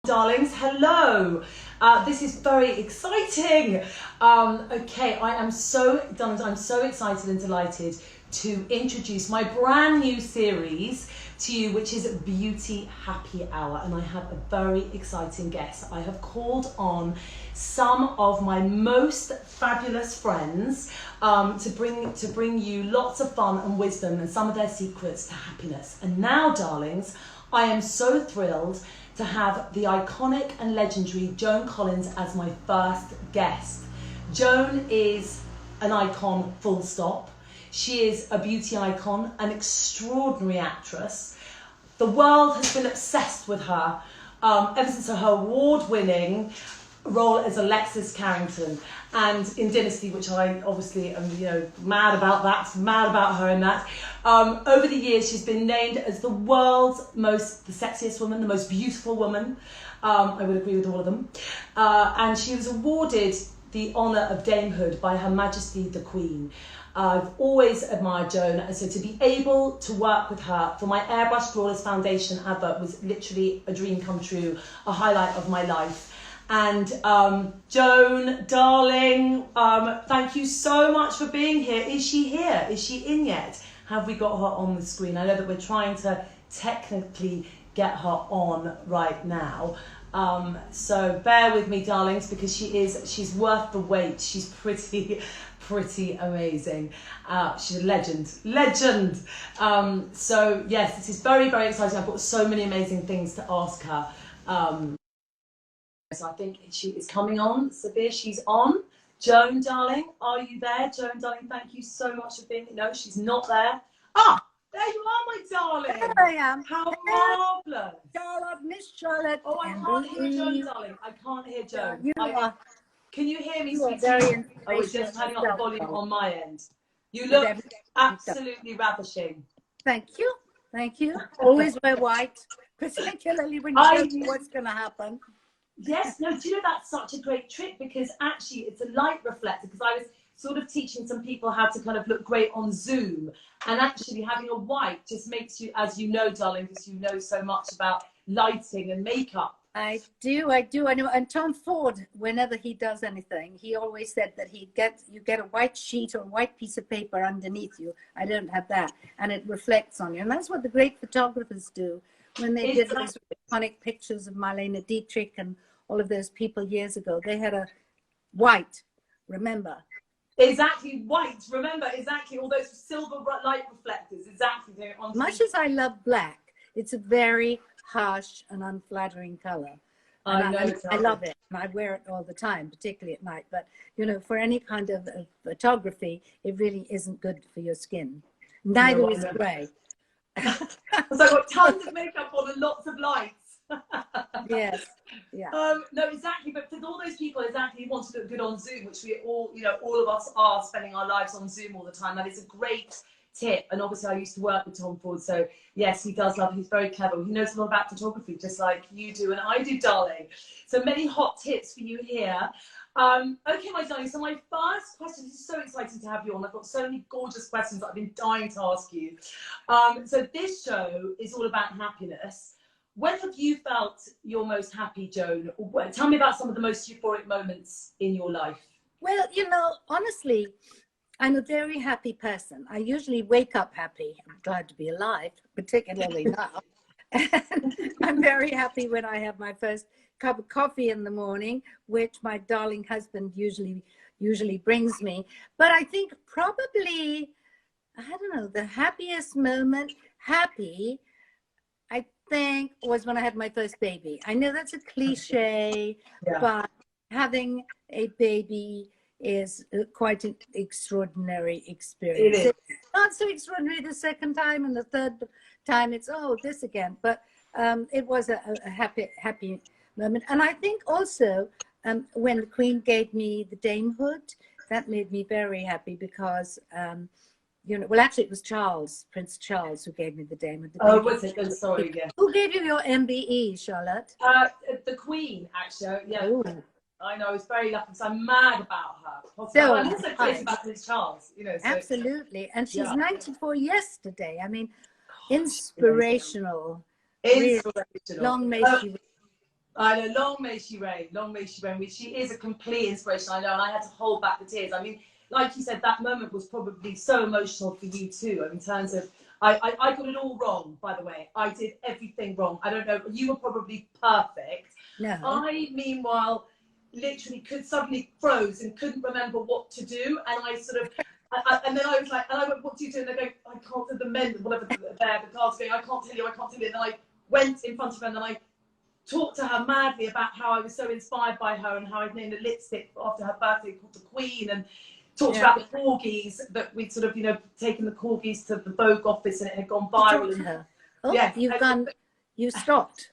Darlings, hello. This is very exciting. Okay, I'm so excited and delighted to introduce my brand new series to you, which is Beauty Happy Hour, and I have a very exciting guest. I have called on some of my most fabulous friends to bring you lots of fun and wisdom and some of their secrets to happiness. And now, darlings, I am so thrilled to have the iconic and legendary Joan Collins as my first guest. Joan is an icon, full stop. She is a beauty icon, an extraordinary actress. The world has been obsessed with her ever since her award-winning role as Alexis Carrington and in Dynasty, which I obviously am, mad about her in that. Over the years, she's been named as the world's the sexiest woman, the most beautiful woman. I would agree with all of them. And she was awarded the honour of damehood by Her Majesty the Queen. I've always admired Joan, and so to be able to work with her for my Airbrush Flawless Foundation advert was literally a dream come true, a highlight of my life. And Joan, darling, thank you so much for being here. Is she here? Is she in yet? Have we got her on the screen? I know that we're trying to technically get her on right now. So bear with me, darlings, because she's worth the wait. She's pretty amazing. She's a legend. So yes, this is very, very exciting. I've got so many amazing things to ask her. So I think she is coming on. Sophia, she's on. Joan, darling, are you there? Joan, darling, thank you so much for being here. No, she's not there. Ah, there you are, my darling. There I am. How marvellous. Charlotte, Miss Charlotte. Oh, I can't hear Joan, darling. I can't hear Joan. Can you hear me, sweetie? I was just turning up the volume on my end. You look absolutely ravishing. Thank you. Thank you. Always wear white, particularly when you don't know what's going to happen. Yes, no, do you know that's such a great trick, because actually it's a light reflector, because I was sort of teaching some people how to kind of look great on Zoom, and actually having a white just makes you, as you know, darling, because you know so much about lighting and makeup. I do. I know. And Tom Ford, whenever he does anything, he always said that you get a white sheet or a white piece of paper underneath you. I don't have that, and it reflects on you, and that's what the great photographers do when they did those iconic pictures of Marlene Dietrich and all of those people years ago. They had a white, remember? Exactly, white, remember, exactly, all those silver light reflectors, exactly. Much as I love black, it's a very harsh and unflattering color. I love it, and I wear it all the time, particularly at night. But, for any kind of photography, it really isn't good for your skin. Neither is gray. So I've got tons of makeup on and lots of lights. Yes, yeah. No, exactly. But for all those people, exactly, who want to look good on Zoom, which we all, all of us are spending our lives on Zoom all the time. That is a great tip. And obviously, I used to work with Tom Ford, so yes, he does love. He's very clever. He knows a lot about photography, just like you do and I do, darling. So many hot tips for you here. Okay, my darling. So my first question, this is so exciting to have you on. I've got so many gorgeous questions that I've been dying to ask you. So this show is all about happiness. When have you felt your most happy, Joan? Tell me about some of the most euphoric moments in your life. Well, honestly, I'm a very happy person. I usually wake up happy. I'm glad to be alive, particularly now. And I'm very happy when I have my first cup of coffee in the morning, which my darling husband usually brings me. But I think probably, I don't know, the happiest moment, I think, was when I had my first baby. I know that's a cliche, but having a baby is quite an extraordinary experience. It is. It's not so extraordinary the second time, and the third time it's, this again. But it was a happy moment. And I think also when the Queen gave me the damehood, that made me very happy, because well, actually, it was Prince Charles, who gave me the damehood. Oh, was it? I'm sorry, yeah. Who gave you your MBE, Charlotte? The Queen, actually, yeah. Ooh. I know, I was very lucky, so I'm mad about her. So I'm also crazy about Prince Charles, So, absolutely, and she's 94 yesterday. I mean, inspirational. Inspirational. Really, long may she I know, long may she reign, long may she reign. She is a complete inspiration, I know, and I had to hold back the tears. I mean, like you said, that moment was probably so emotional for you too, in terms of, I got it all wrong, by the way. I did everything wrong. I don't know, you were probably perfect. No. I, meanwhile, literally suddenly froze and couldn't remember what to do, and I sort of, and then I was like, and I went, what do you do? And they go, I can't do the men, whatever, the cards going, I can't tell you, I can't tell you. And then I went in front of her, and then I talked to her madly about how I was so inspired by her and how I'd named a lipstick after her birthday called the Queen, and talked about the corgis, that we'd sort of, you know, taken the corgis to the Vogue office and it had gone viral. And, her. Oh, yeah, you stopped.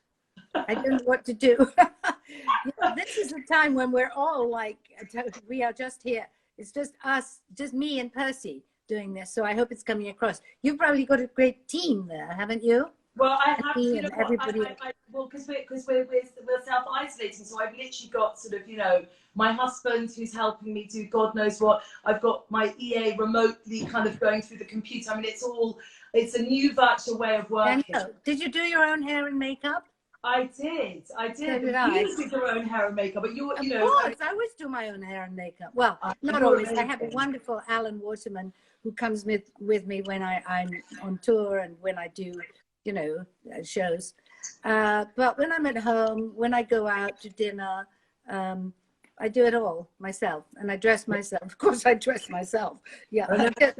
I didn't know what to do. This is a time when we're all like, we are just here. It's just us, just me and Percy doing this. So I hope it's coming across. You've probably got a great team there, haven't you? Well, I have, you know, everybody. Well, because we're self-isolating, so I've literally got sort of, you know, my husband who's helping me do God knows what. I've got my EA remotely kind of going through the computer. I mean, it's a new virtual way of working. Did you do your own hair and makeup? I did. So did you did your own hair and makeup, but you know. Of course, I always do my own hair and makeup. Well, not always. I have a wonderful Alan Waterman who comes with me when I'm on tour and when I do, you know, shows. But when I'm at home, when I go out to dinner, I do it all myself, and I dress myself. Of course, I dress myself. Yeah.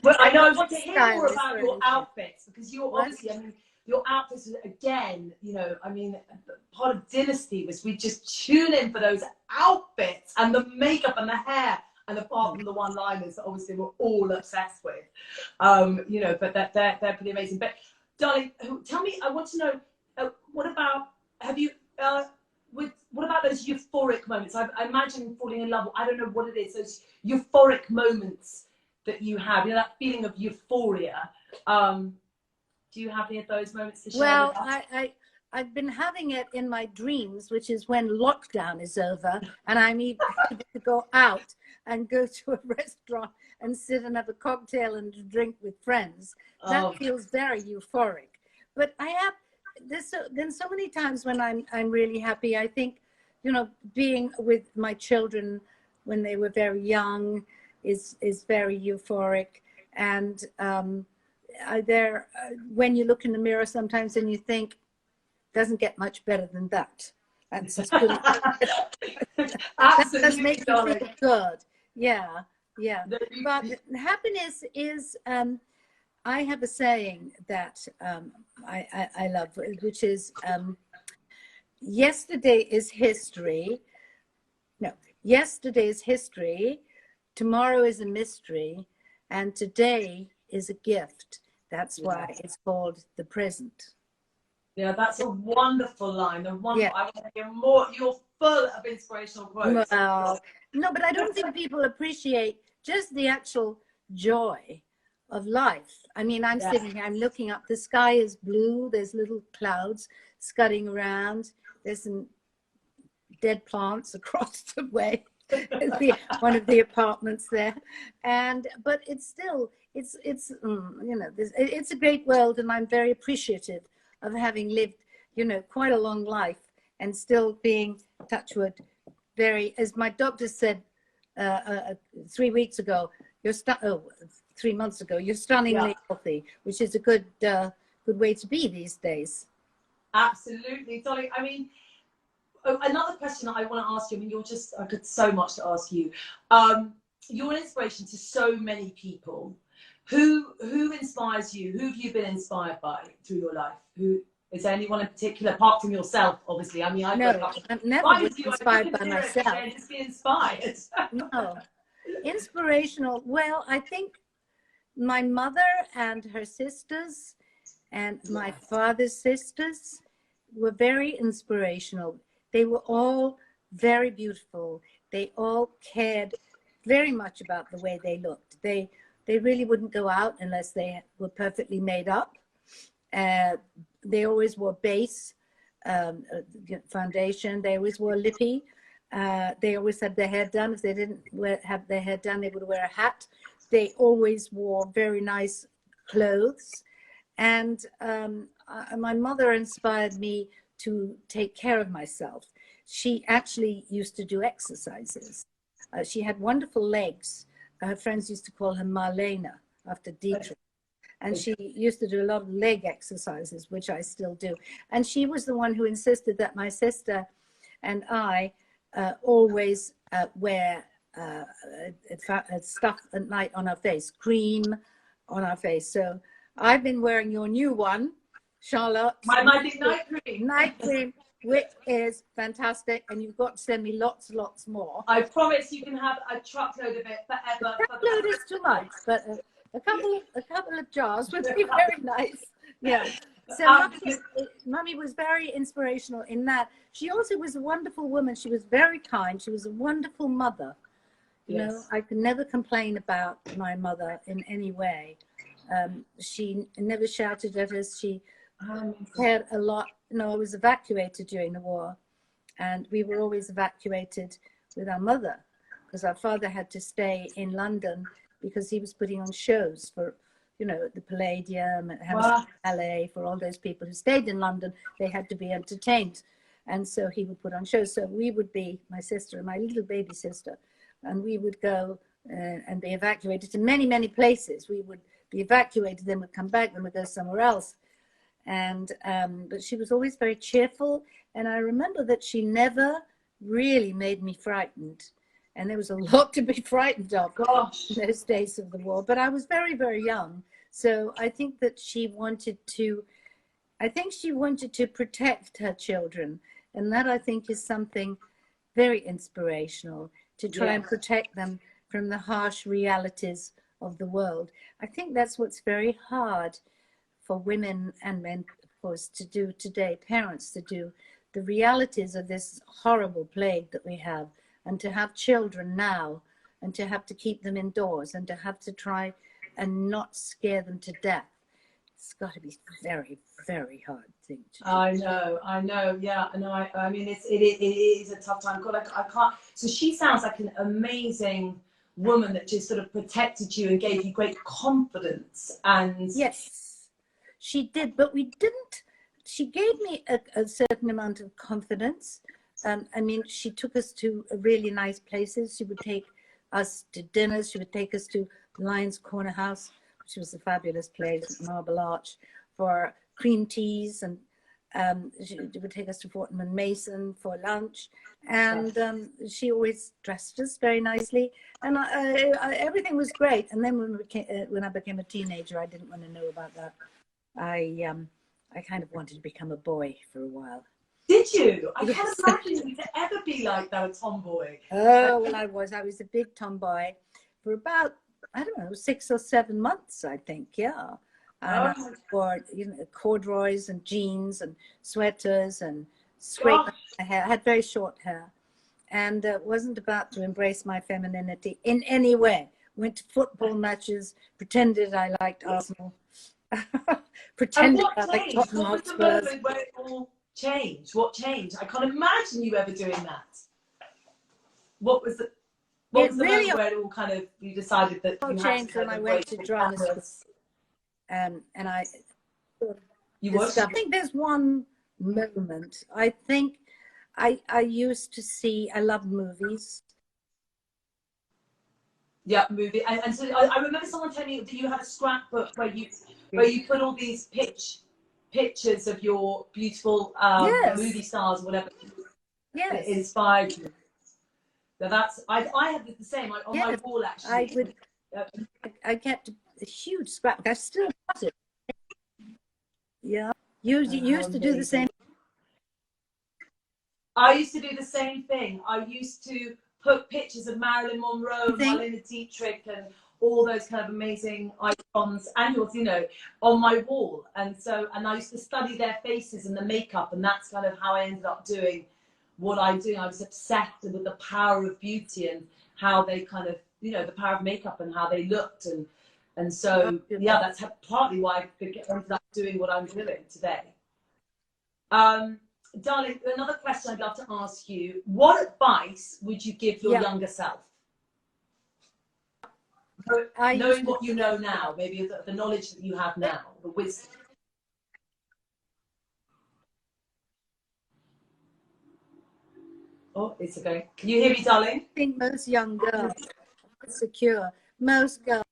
Well, I know. I want to hear more about your outfits, because you're obviously, I mean, your outfits, again, you know, I mean, part of Dynasty was we just tune in for those outfits and the makeup and the hair, and apart from the one-liners that obviously we're all obsessed with, you know, but they're pretty amazing. But darling, tell me, I want to know, what about those euphoric moments? I imagine falling in love. I don't know what it is. Those euphoric moments that you have, you know, that feeling of euphoria. Do you have any of those moments to share with us? Well, I've been having it in my dreams, which is when lockdown is over and I'm able to go out and go to a restaurant and sit and have a cocktail and a drink with friends. That feels very euphoric. But there's been so many times when I'm really happy. I think, you know, being with my children when they were very young is very euphoric. And when you look in the mirror sometimes and you think, doesn't get much better than that. That's as good. That does make you feel good. Yeah. But happiness is, I have a saying that I love, which is, yesterday is history. No, yesterday is history. Tomorrow is a mystery. And today is a gift. That's why it's called the present. Yeah, that's a wonderful line. I want to hear more. You're full of inspirational quotes. Well, no, but I don't think people appreciate just the actual joy of life. I mean, I'm sitting here, I'm looking up. The sky is blue. There's little clouds scudding around. There's some dead plants across the way. One of the apartments there, but it's still it's you know, it's a great world, and I'm very appreciative of having lived, you know, quite a long life and still being, touchwood, very, as my doctor said 3 weeks ago, 3 months ago, you're stunningly healthy, which is a good way to be these days. Absolutely, darling. I mean, another question that I want to ask you, I mean, I've got so much to ask you. You're an inspiration to so many people. Who inspires you? Who have you been inspired by through your life? Is there anyone in particular, apart from yourself, obviously? I mean, I've never been inspired by myself. Just be inspired. No. Inspirational. Well, I think my mother and her sisters and my father's sisters were very inspirational. They were all very beautiful. They all cared very much about the way they looked. They really wouldn't go out unless they were perfectly made up. They always wore base foundation. They always wore lippy. They always had their hair done. If they didn't have their hair done, they would wear a hat. They always wore very nice clothes. And my mother inspired me to take care of myself. She actually used to do exercises. She had wonderful legs. Her friends used to call her Marlena after Dietrich. And she used to do a lot of leg exercises, which I still do. And she was the one who insisted that my sister and I always wear stuff at night on our face, cream on our face. So I've been wearing your new one, Charlotte. My big night cream. Night cream, which is fantastic. And you've got to send me lots more. I promise you can have a truckload of it forever. A truckload is too much, but a couple of jars would be very nice. Yeah. So Mummy was very inspirational in that. She also was a wonderful woman. She was very kind. She was a wonderful mother. You know, I could never complain about my mother in any way. She never shouted at us. She cared a lot. No, I was evacuated during the war, and we were always evacuated with our mother because our father had to stay in London because he was putting on shows for, you know, the Palladium and Hammersmith Ballet, for all those people who stayed in London. They had to be entertained, and so he would put on shows. So we would be, my sister and my little baby sister, and we would go and be evacuated to many places. We would be evacuated, then we'd come back, then we'd go somewhere else. And but she was always very cheerful, and I remember that she never really made me frightened. And there was a lot to be frightened of in those days of the war. But I was very young. So I think that she wanted to protect her children. And that, I think, is something very inspirational, to try and protect them from the harsh realities of the world. I think that's what's very hard for women and men, of course, to do today, parents to do, the realities of this horrible plague that we have. And to have children now, and to have to keep them indoors, and to have to try and not scare them to death. It's got to be very hard thing to do. I know, yeah, I know. I mean, it is a tough time. God, I can't. So she sounds like an amazing woman that just sort of protected you and gave you great confidence. And yes, she did, but we didn't. She gave me a certain amount of confidence. I mean, she took us to really nice places. She would take us to dinners. She would take us to Lyons Corner House, which was a fabulous place, Marble Arch, for cream teas. And she would take us to Fortnum & Mason for lunch. And she always dressed us very nicely. And everything was great. And then when I became a teenager, I didn't want to know about that. I kind of wanted to become a boy for a while. Did you? I can't imagine you to ever be like that, a tomboy. Oh, well, I was a big tomboy for about, I don't know, 6 or 7 months, I think, yeah. And I wore, you know, corduroys and jeans and sweaters and scraped my hair. I had very short hair, and wasn't about to embrace my femininity in any way. Went to football matches, pretended I liked Arsenal, pretended I liked Tottenham Hotspur. What was the moment where it all changed? What changed? I can't imagine you ever doing that. What was the moment where it all kind of, you decided that you changed had to when I went to drama school, and I think there's one moment. I think I used to see, I love movies. Yeah, movie. And so I remember someone telling me that you had a scrapbook where you put all these pictures of your beautiful movie stars or whatever that inspired you. So that's, I had the same on my wall, actually. I kept a huge scrapbook. I still got it. Yeah. You used to do the same. I used to do the same thing. I used to put pictures of Marilyn Monroe, Marlene Dietrich, and all those kind of amazing icons, and yours, you know, on my wall. And I used to study their faces and the makeup, and that's kind of how I ended up doing what I do. I was obsessed with the power of beauty and how they kind of, you know, the power of makeup and how they looked. And so, yeah, that's partly why I ended up doing what I'm doing today. Darling, another question I'd love to ask you. What advice would you give your younger self? Knowing what you know now, maybe the knowledge that you have now, the wisdom. Oh, it's okay. Can you hear me, darling? I think most young girls are secure. Most girls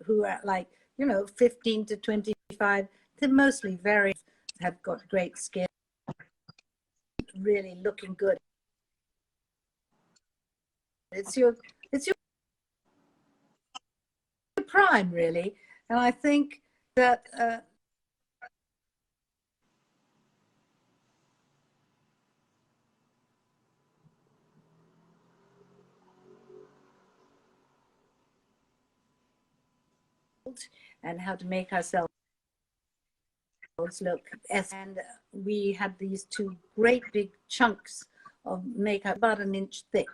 who are like, 15 to 25, they're mostly have got great skin, really looking good. It's your prime, really. And I think that and how to make ourselves look. And we had these two great big chunks of makeup, about an inch thick.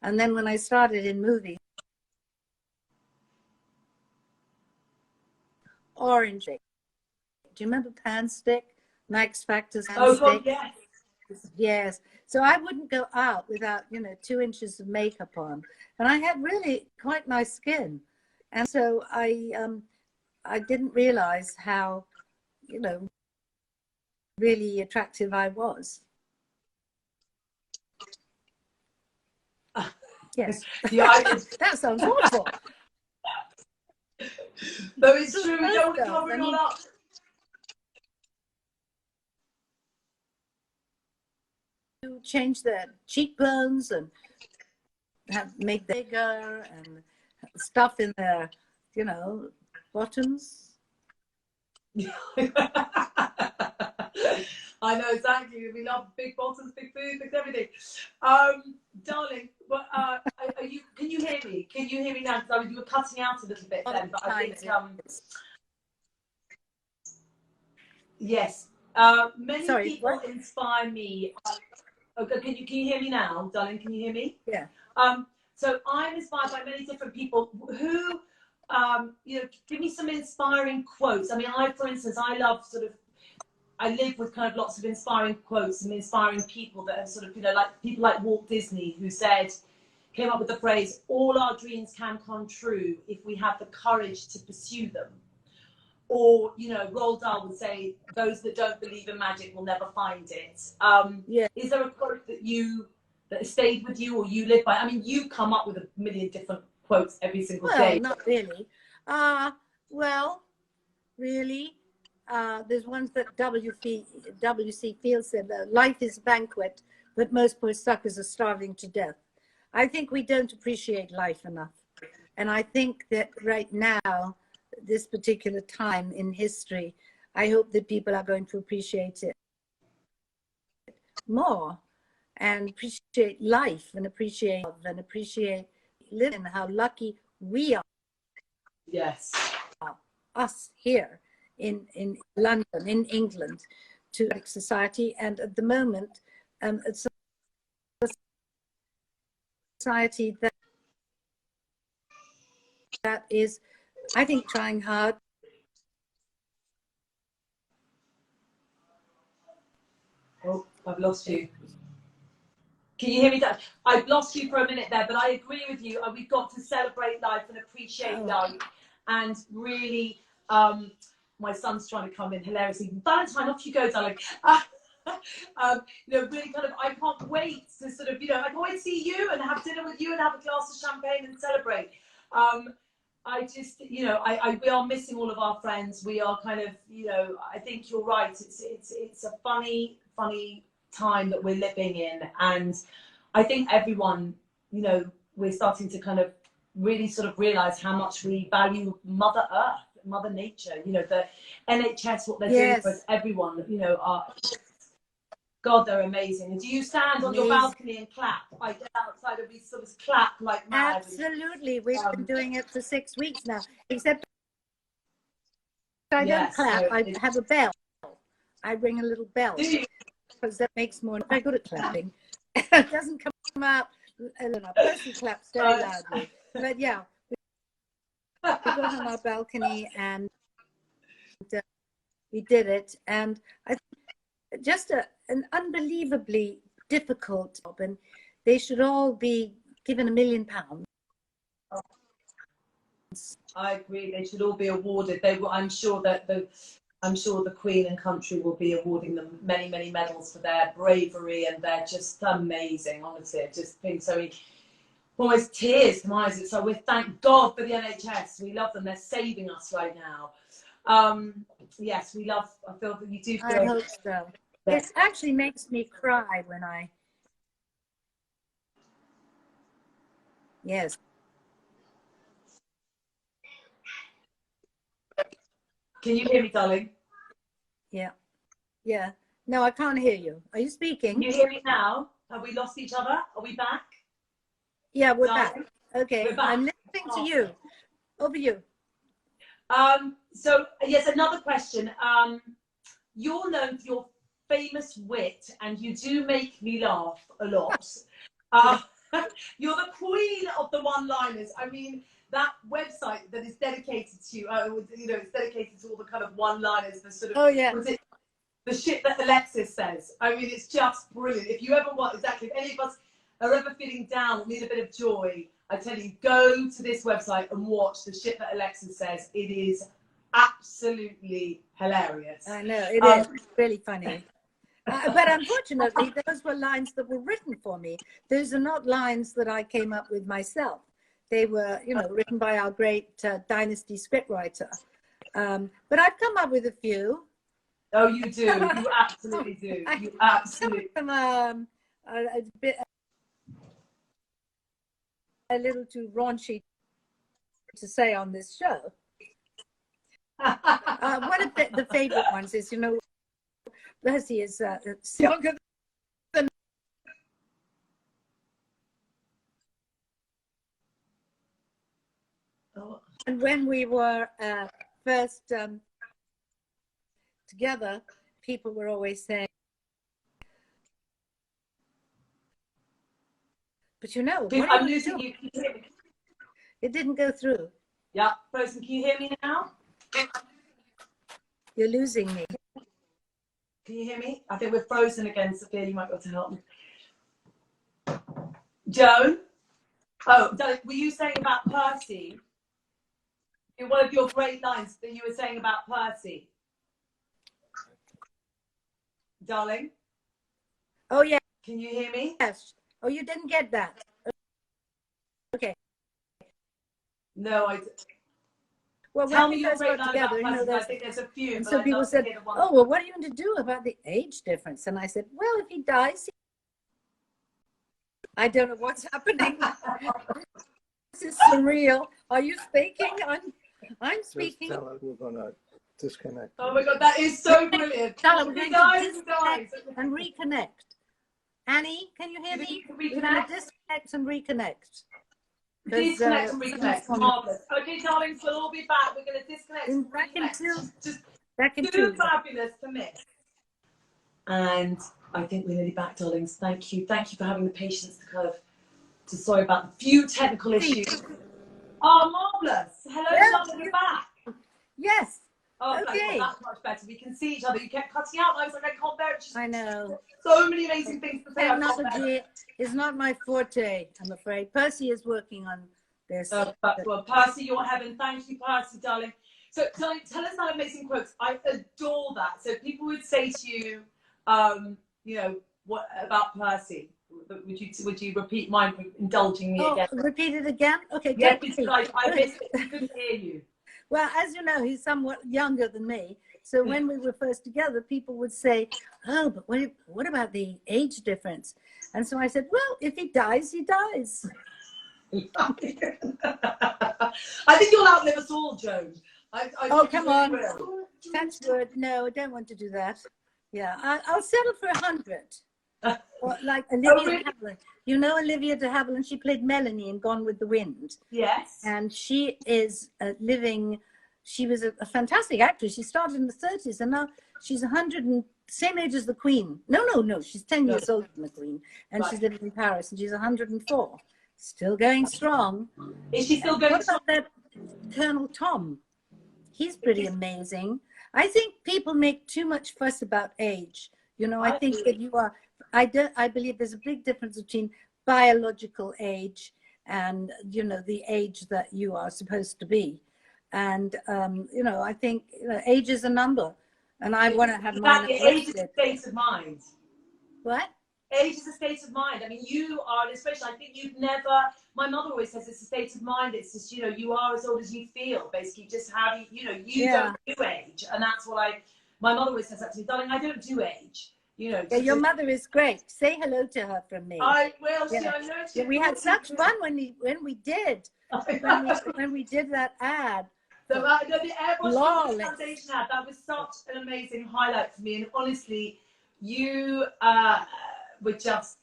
And then when I started in movies, orange. Do you remember Pan Stick? Max Factor's Pan Stick? God, yes. Yes. So I wouldn't go out without, 2 inches of makeup on. And I had really quite nice skin. And so I didn't realize how, really attractive I was. Yes. Yeah, that sounds awful. No, it's true. We don't want to cover it all up. To change their cheekbones and make them bigger and stuff in their, bottoms. I know exactly. We love big bottoms, big food, big everything. Darling, can you hear me? Can you hear me now? Because you were cutting out a little bit then, but I think yes. Many people inspire me. Okay, can you hear me now, darling? Can you hear me? Yeah. So I'm inspired by many different people who, give me some inspiring quotes. I mean, for instance, I live with kind of lots of inspiring quotes and inspiring people that are sort of, like people like Walt Disney, who came up with the phrase, all our dreams can come true if we have the courage to pursue them. Or, Roald Dahl would say, those that don't believe in magic will never find it. Yeah. Is there a quote that stayed with you or you live by? I mean, you come up with a million different quotes every single day. Well, not really. Really, there's ones that W.C. Fields said, life is a banquet, but most poor suckers are starving to death. I think we don't appreciate life enough. And I think that right now, this particular time in history, I hope that people are going to appreciate it more and appreciate life and appreciate love and appreciate living, how lucky we are. Yes. Us here in London, in England, to society. And at the moment, it's a society that is, I think, trying hard. Oh, I've lost you. Can you hear me? I've lost you for a minute there, but I agree with you. We've got to celebrate life and appreciate life. And really, my son's trying to come in hilariously. Valentine, off you go, darling. Really kind of, I can't wait to sort of, I can wait to see you and have dinner with you and have a glass of champagne and celebrate. I just, we are missing all of our friends. We are kind of, I think you're right. It's a funny time that we're living in, and I think everyone, we're starting to kind of really sort of realize how much we value Mother Earth, Mother Nature. The NHS, what they're doing for us, everyone. God, they're amazing. And do you stand on your balcony and clap? I get outside and we sort of clap like mad. Absolutely, we've been doing it for 6 weeks now. Except I don't clap. So I have a bell. I ring a little bell. Because that makes more. Very good at clapping. It doesn't come out. A person claps very loudly. But yeah, we got on our balcony and we did it. And I think just an unbelievably difficult job, and they should all be given £1 million. I agree. They should all be awarded. I'm sure that I'm sure the Queen and country will be awarding them many, many medals for their bravery, and they're just amazing, honestly. I've just been so almost tears to my eyes. So we thank God for the NHS. We love them. They're saving us right now. Yes, we love, I feel that you do feel. I hope so. It actually makes me cry when I, yes. Can you hear me, darling? Yeah. Yeah. No, I can't hear you. Are you speaking? Can you hear me now? Have we lost each other? Are we back? Yeah, we're Darling? back. Okay. We're back. I'm listening to you. Over you. So, yes, another question. You're known for your famous wit, and you do make me laugh a lot. You're the queen of the one-liners. I mean, that website that is dedicated to you, you know, it's dedicated to all the kind of one-liners, the sort of, Oh, yeah. was it the shit that Alexis says? I mean, it's just brilliant. If you ever want, exactly, if any of us are ever feeling down or need a bit of joy, I tell you, go to this website and watch the shit that Alexis says. It is absolutely hilarious. I know, it is really funny. But unfortunately, those were lines that were written for me. Those are not lines that I came up with myself. They were, you know, written by our great Dynasty scriptwriter. But I've come up with a few. Oh, you do. You absolutely do. You absolutely. A little too raunchy to say on this show. One of the favorite ones is, you know, Percy is younger than. And when we were first together, people were always saying, but you know, I'm losing you. Can you hear me? It didn't go through. Yeah, Frozen, can you hear me now? You're losing me. Can you hear me? I think we're frozen again, Sophia. You might be able to help me. Joan? Oh, were you saying about Percy? In one of your great lines that you were saying about Percy. Darling? Oh, yeah. Can you hear me? Yes. Oh, you didn't get that. Okay. No, I. Well, Tell when me we your first great got line together, about you know, Percy. I think there's a few. And but so I'd people love to said, hear the one. oh, well, what are you going to do about the age difference? And I said, well, if he dies, I don't know what's happening. This is surreal. Are you speaking? I'm speaking. Just tell her we're going to disconnect. Oh my God, that is so brilliant. Tell her we're going to disconnect and reconnect. Annie, can you hear me? Reconnect. We're going to disconnect and reconnect. Disconnect and reconnect. Marvelous. Okay, darlings, we'll all be back. We're going to disconnect and reconnect. Just too fabulous to miss. And I think we're nearly back, darlings. Thank you. Thank you for having the patience to kind of sorry about the few technical issues. Oh, marvelous. Hello, darling, we're back. Yes. Oh, okay. Well, that's much better. We can see each other. You kept cutting out. I was like, I can't bear it. I know. So many amazing things to say. Technology is not my forte, I'm afraid. Percy is working on this. Well, Percy, you're heaven. Thank you, Percy, darling. So, darling, tell us that amazing quotes. I adore that. So, people would say to you, you know, what about Percy? Would you repeat mine for indulging me again? Repeat it again? Okay. Yeah, I missed it. I couldn't hear you. Well, as you know, he's somewhat younger than me. So when we were first together, people would say, oh, but what about the age difference? And so I said, well, if he dies, he dies. I think you'll outlive us all, Joan. Oh, come on. That's good. No, I don't want to do that. Yeah, I'll settle for 100. Or like Olivia de Havilland. You know Olivia de Havilland? She played Melanie in Gone with the Wind. Yes. And she is she was a fantastic actress. She started in the 30s and now she's 100 and same age as the Queen. No. She's 10 years older than the Queen. And she's living in Paris and she's 104. Still going strong. Is she still going strong? What about that Colonel Tom? He's pretty amazing. I think people make too much fuss about age. You know, I think that you are, I believe there's a big difference between biological age and, you know, the age that you are supposed to be. And, you know, I think age is a number. and I want to have mine Exactly. Age is a uplifted. state of mind. What? Age is a state of mind. I mean, you are, and especially, I think you've never, my mother always says it's a state of mind. It's just, you know, you are as old as you feel, basically, just how you know, you don't do age. And that's what my mother always says that to me, darling, I don't do age. You know, Yeah, your mother is great. Say hello to her from me. I will. Yeah. I know Yeah, we had such fun when we did that ad. So the Airbrush Foundation ad, that was such an amazing highlight for me. And honestly, you were just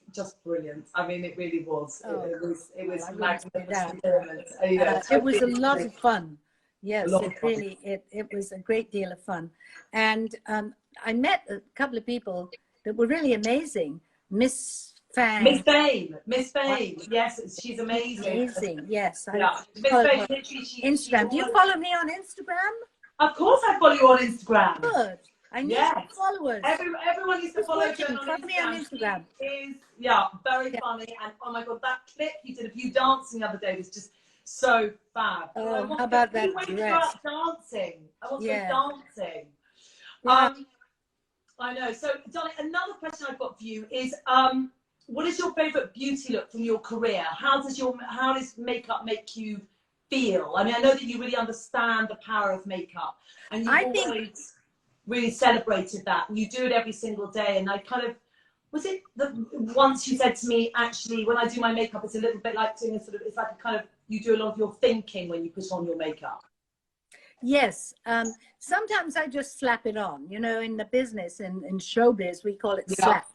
brilliant. I mean, it really was. Oh, it was well, magnificent performance. You know, it was a lot of fun. Yes, it was a great deal of fun. And I met a couple of people that were really amazing. Miss Fame. Miss Fame. Yes, she's amazing. Amazing, yes. Yeah. Miss Fame, Instagram. Do you follow me on Instagram? Of course I follow you on Instagram. Good. I need some followers. Everyone needs to follow Joan on Instagram. Follow me on Instagram. Is very funny, and oh my god, that clip you did of you dancing the other day was just so fab. Oh, how about that dress? Dancing. I want to go dancing. Yeah. I know. So, darling, another question I've got for you is, what is your favourite beauty look from your career? How does makeup make you feel? I mean, I know that you really understand the power of makeup, and you've always really celebrated that. You do it every single day, and I kind of, was it once you said to me, actually, when I do my makeup, it's a little bit like doing it's like a kind of, you do a lot of your thinking when you put on your makeup. Yes. Sometimes I just slap it on. You know, in the business, in showbiz, we call it slap.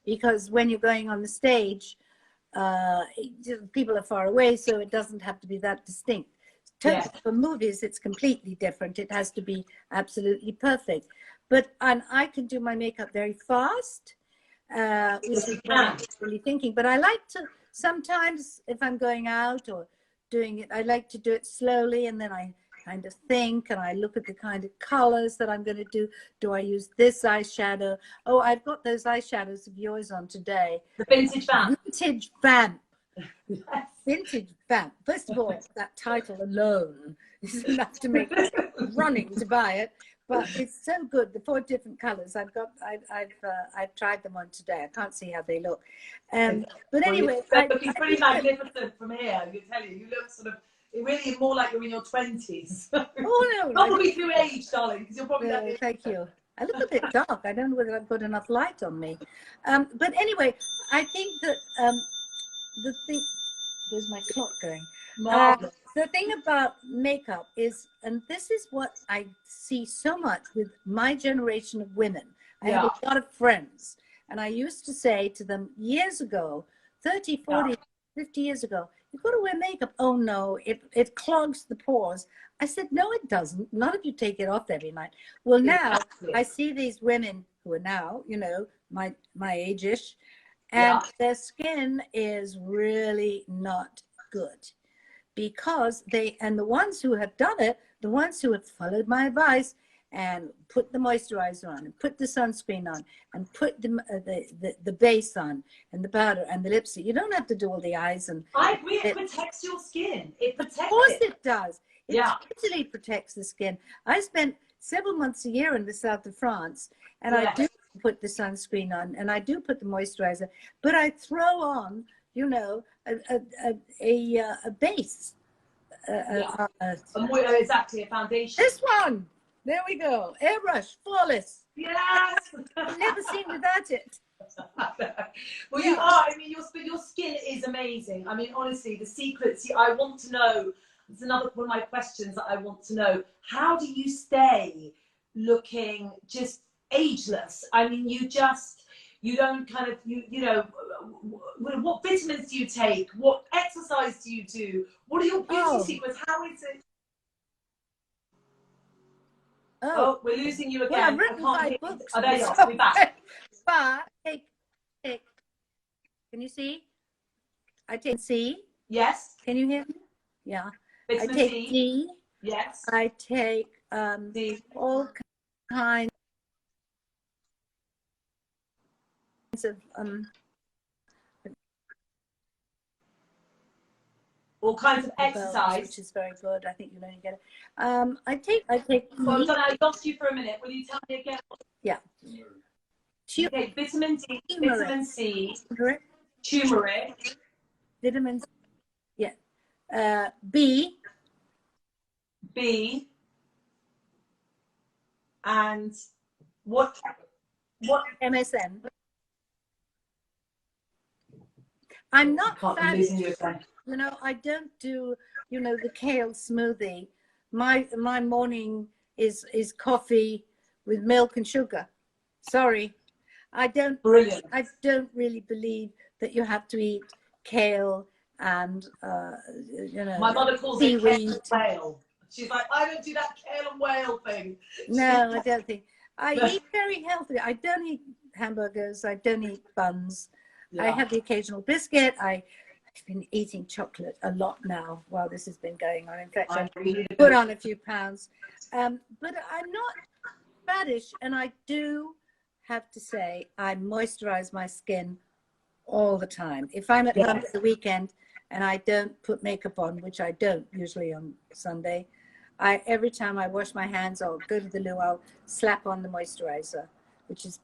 Because when you're going on the stage, people are far away, so it doesn't have to be that distinct. For movies, it's completely different. It has to be absolutely perfect. But I can do my makeup very fast, which is what I'm really thinking. But I like to, sometimes if I'm going out or doing it, I like to do it slowly, and then I kind of think, and I look at the kind of colors that I'm going to do. Do I use this eyeshadow? Oh, I've got those eyeshadows of yours on today. The Vintage Vamp. Vintage Vamp. Vintage Vamp. First of all, that title alone is enough to make me running to buy it. But it's so good. The 4 different colors I've tried them on today. I can't see how they look. But anyway, they're looking pretty magnificent from here. I can tell you, you look sort of really more like you're in your 20s. Oh no! Probably through age, darling, because you're probably. Thank you. I look a bit dark. I don't know whether I've got enough light on me. But anyway, I think that the thing. There's my clock going. The thing about makeup is, and this is what I see so much with my generation of women. I have a lot of friends, and I used to say to them years ago, 30, 40, 50 years ago, you've got to wear makeup. Oh no, it clogs the pores. I said, no, it doesn't. Not if you take it off every night. Well, now I see these women who are now, you know, my age-ish, and their skin is really not good. Because the ones who have done it, the ones who have followed my advice and put the moisturizer on and put the sunscreen on and put the base on and the powder and the lipstick. You don't have to do all the eyes. And I agree, it protects your skin. It protects it. Of course it does. It totally protects the skin. I spent several months a year in the south of France, and I do put the sunscreen on and I do put the moisturizer, but I throw on, you know, a base. Exactly, a foundation. This one. There we go. Airbrush, flawless. Yes. I've never seen without it. Well, you are. I mean, your skin is amazing. I mean, honestly, the secrets. I want to know. It's another one of my questions that I want to know. How do you stay looking just ageless? I mean, you don't kind of, you know, what vitamins do you take? What exercise do you do? What are your beauty secrets? How is it? Oh, we're losing you again. Well, I've written 5 books. Oh, there you are. We're back. But take. Can you see? I take C. Yes. Can you hear me? Yeah. Vitamin I take C. D. Yes. I take D. all kinds of all kinds of bones, exercise. which is very good. I think you'll only get it. I take. Well, I lost you for a minute. Will you tell me again? Yeah. Okay, vitamin D, Turmeric. vitamin C, Turmeric. turmeric, Vitamins. Yeah. B, and what? MSN. I'm not I'm losing you again. You know, I don't do, you know, the kale smoothie. My morning is coffee with milk and sugar. Sorry, I don't. Brilliant. I don't really believe that you have to eat kale and you know. My mother calls it kale and whale. She's like, I don't do that kale and whale thing. No, I don't think. I eat very healthy. I don't eat hamburgers. I don't eat buns. I have the occasional biscuit. I've been eating chocolate a lot now while this has been going on. In fact, I've put on a few pounds. But I'm not faddish, and I do have to say I moisturize my skin all the time. If I'm at home for the weekend and I don't put makeup on, which I don't usually on Sunday, every time I wash my hands or go to the loo, I'll slap on the moisturizer, which is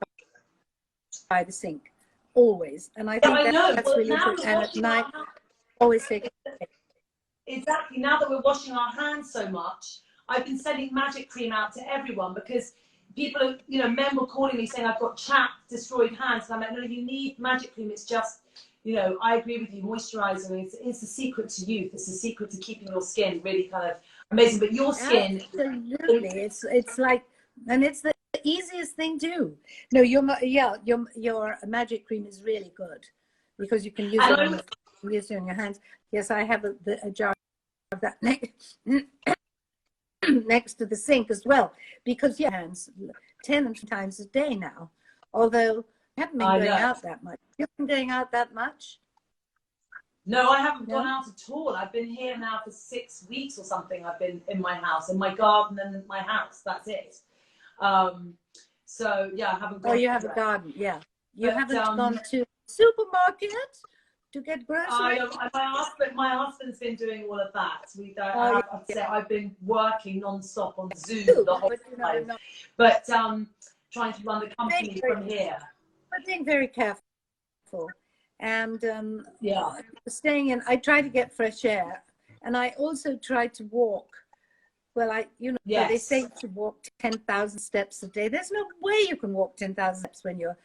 by the sink, always. And I think that's really good. And at night, always take it. Exactly. Now that we're washing our hands so much, I've been sending magic cream out to everyone because people are, you know, men were calling me saying I've got chapped, destroyed hands. And I'm like, no, you need magic cream. It's just, you know, I agree with you. Moisturizing, it's the secret to youth. It's the secret to keeping your skin really kind of amazing. But your skin, absolutely, it's like, and it's the easiest thing to do. No, your magic cream is really good because you can use it on your hands. Yes, I have a jar of that next to the sink as well, because your hands 10 times a day now. Although I haven't been going out that much. You've been going out that much? No, I haven't gone out at all. I've been here now for 6 weeks or something. I've been in my house, in my garden and my house. That's it. So yeah, I haven't gone. Oh, you have a garden, yeah. You haven't gone to supermarket to get groceries? My husband's been doing all of that. I've been working non-stop on Zoom the whole time. But trying to run the company from here. I'm being very careful. And staying in, I try to get fresh air. And I also try to walk. Well, they say to walk 10,000 steps a day. There's no way you can walk 10,000 steps when you're,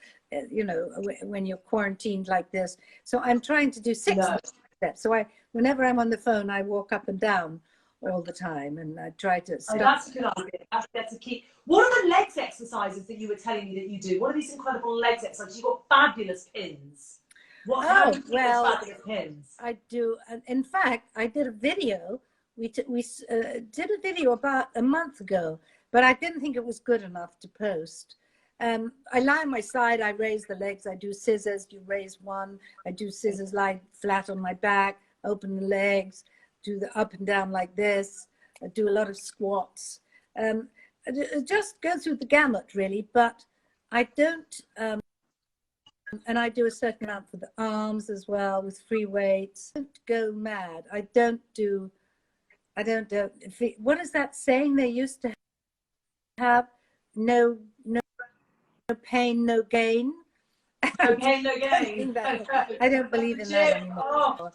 when you're quarantined like this. So I'm trying to do 6,000 steps. So whenever I'm on the phone, I walk up and down all the time, and I try to stop. That's a good idea. That's to keep. What are the legs exercises that you were telling me that you do? What are these incredible legs exercises? You've got fabulous pins. Fabulous pins? I do. In fact, I did a video. We did a video about a month ago, but I didn't think it was good enough to post. I lie on my side, I raise the legs, I do scissors, you raise one, I do scissors, lie flat on my back, open the legs, do the up and down like this, I do a lot of squats. Just go through the gamut really, but I don't, and I do a certain amount for the arms as well with free weights. I don't go mad, I don't do, what is that saying they used to have? No pain, no gain. No pain, no gain. I don't believe in that anymore.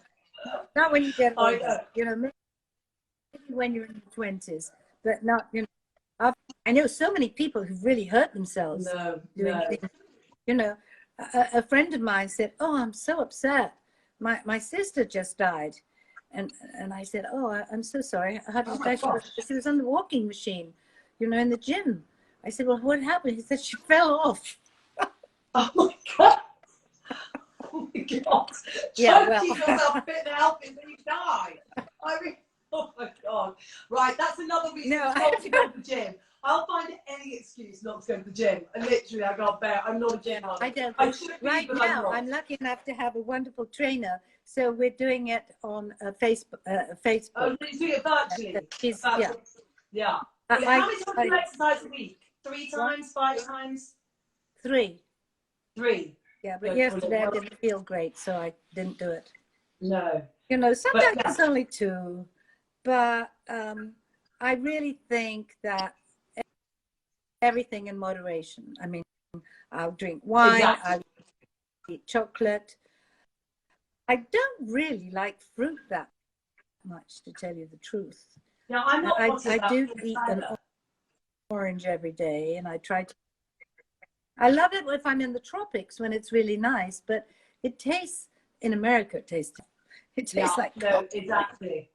Not when you get older, maybe when you're in your 20s, but not, I know so many people who've really hurt themselves doing things. A friend of mine said, "Oh, I'm so upset. My sister just died." And I said, "Oh, I'm so sorry. How did you die?" She was on the walking machine, in the gym. I said, "Well, what happened?" He said, "She fell off." Oh my God. Oh my God. Yeah, keep yourself fit and healthy, but you die. I mean, oh my God. Right, that's another reason not to go to the gym. I'll find any excuse not to go to the gym. And literally, I can't bear. I'm not a gym mother. I don't. Right now, I'm lucky enough to have a wonderful trainer. So we're doing it on Facebook. Oh, you do it virtually? Yeah. How many times do you exercise a week? 3 times, 5 times? 3. 3. Yeah, but yesterday I didn't feel great, so I didn't do it. No. You know, But sometimes yeah, it's only two, but I really think that everything in moderation. I mean, I'll drink wine, exactly. I'll eat chocolate. I don't really like fruit that much, to tell you the truth. Now, I'm not conscious I about do fruits eat an either. orange every day, and I try to. I love it if I'm in the tropics when it's really nice, but it tastes, in America, it tastes Yeah, like no, coffee. exactly.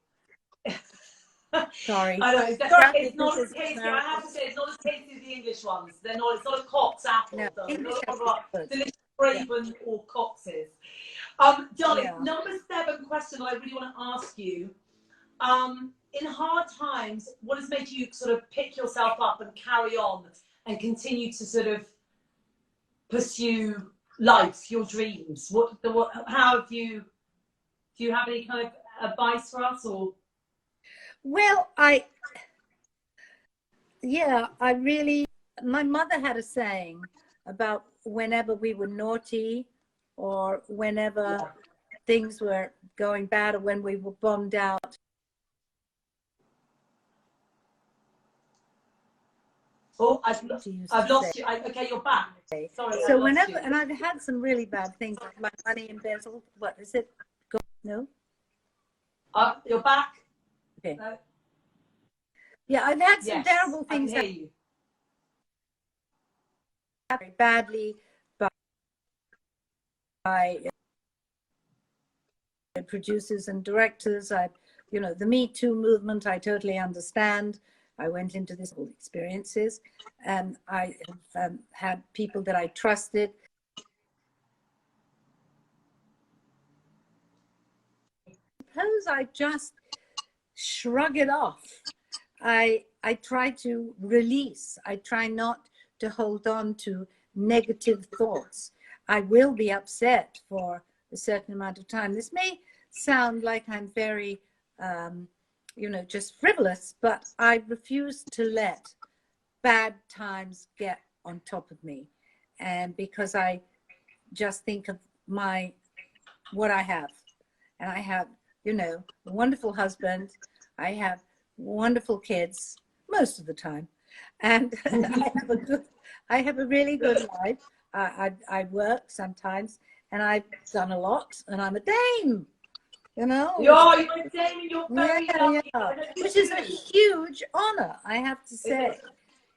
Sorry. I know, Sorry it's if this not as is tasty. I have American. to say, it's not as tasty as the English ones. They're not. It's not a Cox No, apple, though. It's English not one of apple our is good. delicious Yeah. Craven or Coxes. Darling, Yeah. number 7 question I really want to ask you. In hard times, what has made you sort of pick yourself up and carry on and continue to sort of pursue life, your dreams? How have you? Do you have any kind of advice for us, or? Well, I really, my mother had a saying about whenever we were naughty or whenever Yeah. things were going bad or when we were bummed out. Oh, She used I've to say. lost you. Okay, you're back. Sorry, I So lost you. whenever, and I've had some really bad things like my money embezzled. What is it? No? You're back. Okay. No? Yeah, I've had some Yes, terrible I can things hear you. happen very badly by producers and directors. You know, the Me Too movement, I totally understand. I went into this whole experiences, and I have had people that I trusted. Suppose I just shrug it off. I try to release. I try not to hold on to negative thoughts. I will be upset for a certain amount of time. This may sound like I'm very, you know, just frivolous, but I refuse to let bad times get on top of me. And because I just think of what I have. And I have, you know, a wonderful husband. I have wonderful kids most of the time. And I have a really good life. I work sometimes, and I've done a lot, and I'm a dame, you know. You're a dame and you're very lucky. Yeah, which is a huge honor, I have to say.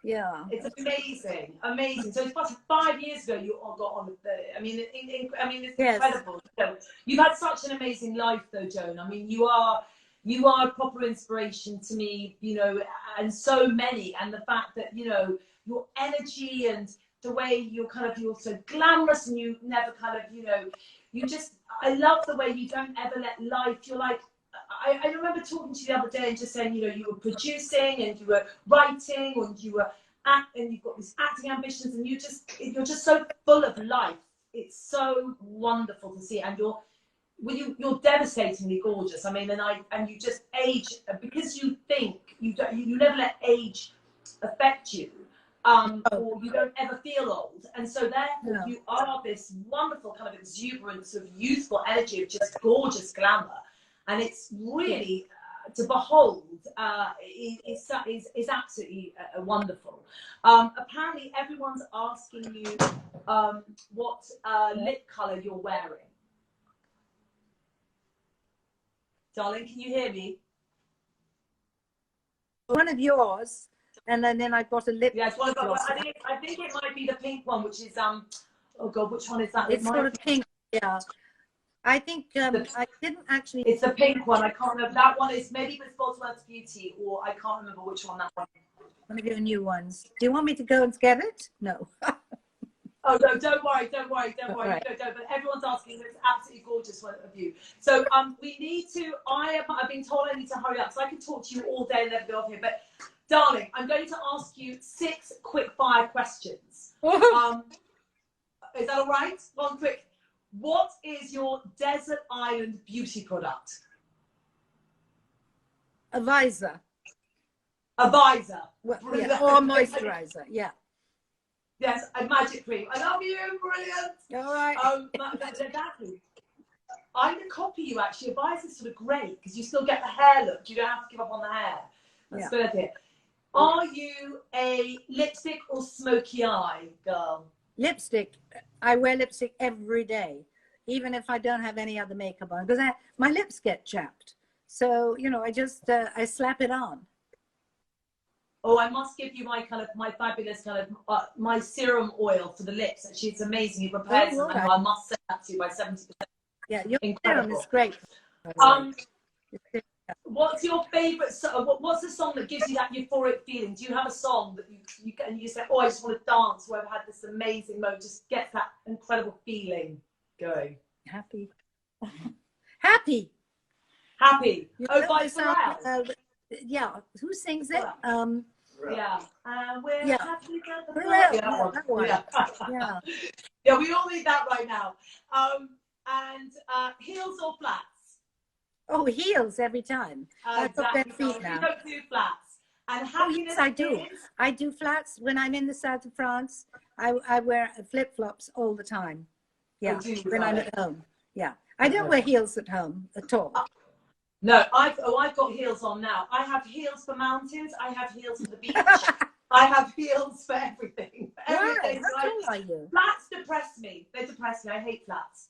Yeah. It's amazing, amazing. So it's about 5 years ago you all got on with the. I mean, it's Yes. incredible. So you've had such an amazing life, though, Joan. I mean, you are a proper inspiration to me, you know, and so many. And the fact that your energy and the way you're so glamorous and you never you just. I love the way you don't ever let life. You're like. I remember talking to you the other day and just saying, you were producing and you were writing and you were and you've got these acting ambitions and you're just so full of life. It's so wonderful to see, and you're devastatingly gorgeous. I mean, and you just age because you think you never let age affect you. Or you don't ever feel old, and so therefore you are this wonderful kind of exuberant sort of youthful energy of just gorgeous glamour. And it's really to behold is absolutely wonderful. Apparently, everyone's asking you what lip colour you're wearing. Darling, can you hear me? One of yours, and then I got a lip Yes, gloss. I think it might be the pink one, which is oh god, which one is that? It's sort of pink, yeah. I think I didn't actually. It's the pink one. I can't remember. That one is maybe with Bosworth Beauty, or I can't remember which one that one. One of your new ones. Do you want me to go and get it? No. Oh no! Don't worry. Right. Don't. But everyone's asking. It's absolutely gorgeous one of you. So we need to. I've been told I need to hurry up, so I could talk to you all day and never go off here. But darling, I'm going to ask you 6 quick fire questions. Is that all right? One quick. What is your desert island beauty product? A visor. A visor. Well, yeah. Or moisturizer. Yeah. Yes, a magic cream. I love you. Brilliant. All right. Exactly. I'm going to copy you actually. Your bias is sort of great because you still get the hair look. You don't have to give up on the hair. That's a good idea. Are you a lipstick or smoky eye girl? Lipstick. I wear lipstick every day, even if I don't have any other makeup on, because my lips get chapped. So, you know, I just, I slap it on. Oh, I must give you my fabulous my serum oil for the lips. Actually, it's amazing. You prepared some. I must send that to you by 70%. Yeah, your incredible. serum is great. What's your favorite? What's the song that gives you that euphoric feeling? Do you have a song that you get and you say, "Oh, I just want to dance"? Whoever had this amazing moment just gets that incredible feeling going. Happy, happy, happy. You oh, by Pharrell. Yeah, who sings it? Yeah. We're happy together. Yeah, that one. Yeah. Yeah, we all need that right now. And heels or flats? Oh, heels every time. I've got bare feet now. You don't do flats. And yes, I do. I do flats when I'm in the south of France. I wear flip-flops all the time. Yeah, when I'm at home. Yeah, I don't wear heels at home at all. No, I've got heels on now. I have heels for mountains. I have heels for the beach. I have heels for everything. Everything. How tall are you? Flats depress me. They depress me. I hate flats.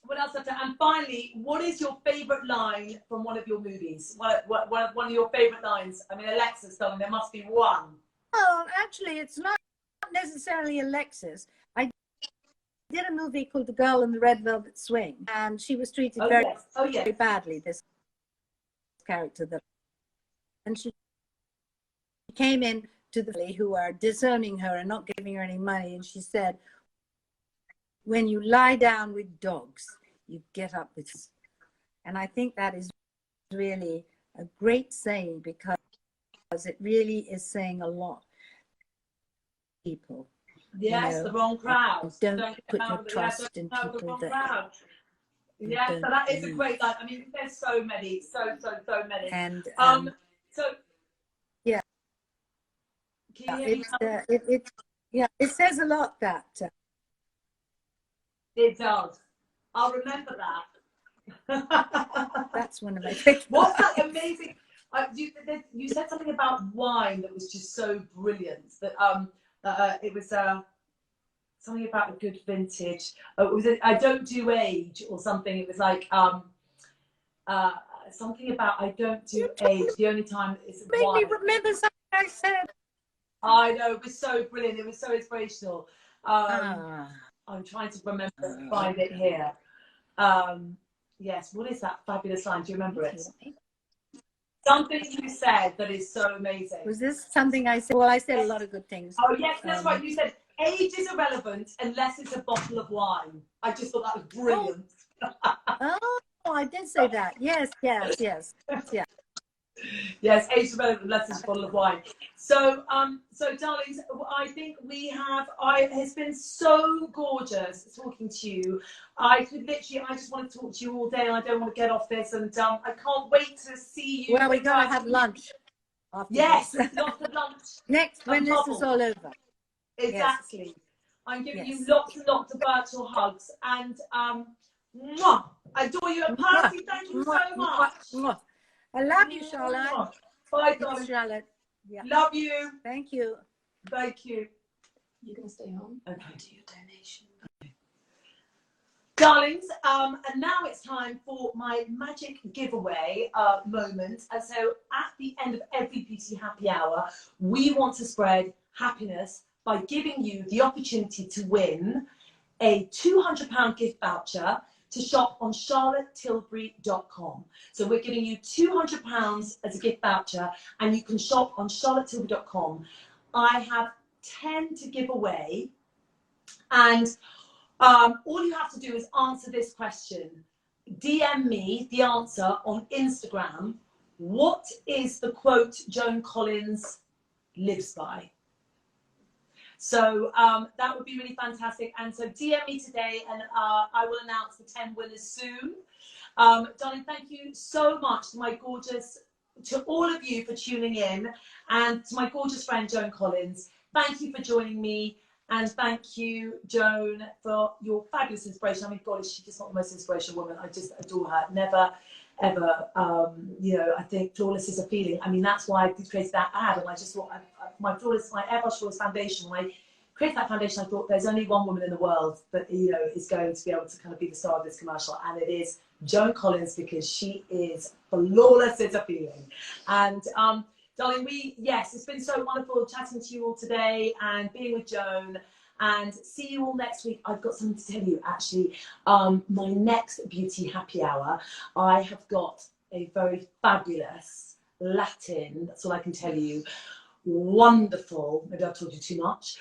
What else? And finally, what is your favorite line from one of your movies? One of your favorite lines? I mean, Alexis, darling, there must be one. Oh, actually, it's not necessarily Alexis. I did a movie called The Girl in the Red Velvet Swing, and she was treated very badly, this character. And she came in to the family who are disowning her and not giving her any money, and she said, "When you lie down with dogs, you get up with..." And I think that is really a great saying, because it really is saying a lot. People. Yes, the wrong crowd. Don't put your trust in people that... Yes, so that is a great line. I mean, there's so many, so many. And yeah. It says a lot, that. It does. I'll remember that. That's one of my favorites. What's that amazing? You said something about wine that was just so brilliant. That it was something about a good vintage. Was it "I don't do age" or something? It was like something about "I don't do age." The only time is wine. Make me remember something I said. I know, it was so brilliant. It was so inspirational. I'm trying to remember, find it here. Yes, what is that fabulous line? Do you remember it? Something you said that is so amazing. Was this something I said? Well, I said a lot of good things. Oh, yes, that's right. You said, "Age is irrelevant unless it's a bottle of wine." I just thought that was brilliant. Oh, I did say that. Yes. Yes, age is irrelevant unless it's a bottle of wine. So, darlings, I think we have. It's been so gorgeous talking to you. I just want to talk to you all day, and I don't want to get off this. And I can't wait to see you. Well, we're going to have lunch. Yes, lots of lunch. Next, when this is all over. Exactly. Yes. I'm giving you lots and lots of virtual hugs, and I adore you. And Percy, thank you so much. I love you, Charlotte. Bye, darling. Charlotte. Yeah. Love you. Thank you. Thank you. You're going to stay home? Okay. Do your donation. Okay. Darlings, and now it's time for my magic giveaway moment. And so at the end of every beauty happy hour, we want to spread happiness by giving you the opportunity to win a £200 gift voucher to shop on charlottetilbury.com. So we're giving you £200 as a gift voucher, and you can shop on charlottetilbury.com. I have 10 to give away, and all you have to do is answer this question. DM me the answer on Instagram. What is the quote Joan Collins lives by? So that would be really fantastic. And so DM me today, and I will announce the 10 winners soon. Darling, thank you so much to all of you for tuning in, and to my gorgeous friend Joan Collins. Thank you for joining me. And thank you, Joan, for your fabulous inspiration. I mean, God, she's just not the most inspirational woman. I just adore her. Never, ever, you know, I think flawless is a feeling. I mean, that's why I created that ad. And I just thought, my Airbrush Flawless foundation, when I created that foundation, I thought there's only one woman in the world that, you know, is going to be able to kind of be the star of this commercial. And it is Joan Collins, because she is flawless is a feeling. And, darling, yes, it's been so wonderful chatting to you all today and being with Joan. And see you all next week. I've got something to tell you, actually. My next beauty happy hour, I have got a very fabulous Latin, that's all I can tell you, wonderful, maybe I've told you too much,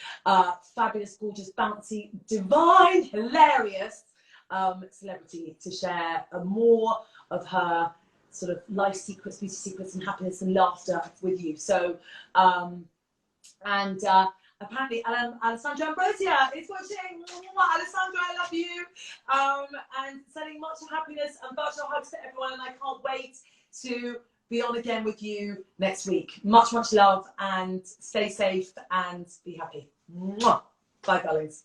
fabulous, gorgeous, bouncy, divine, hilarious celebrity to share more of her sort of life secrets, beauty secrets, and happiness and laughter with you. So, apparently, Alessandra Ambrosia is watching. Alessandra, I love you. And sending much happiness and virtual hugs to everyone. And I can't wait to be on again with you next week. Much, much love, and stay safe and be happy. Mwah. Bye, darlings.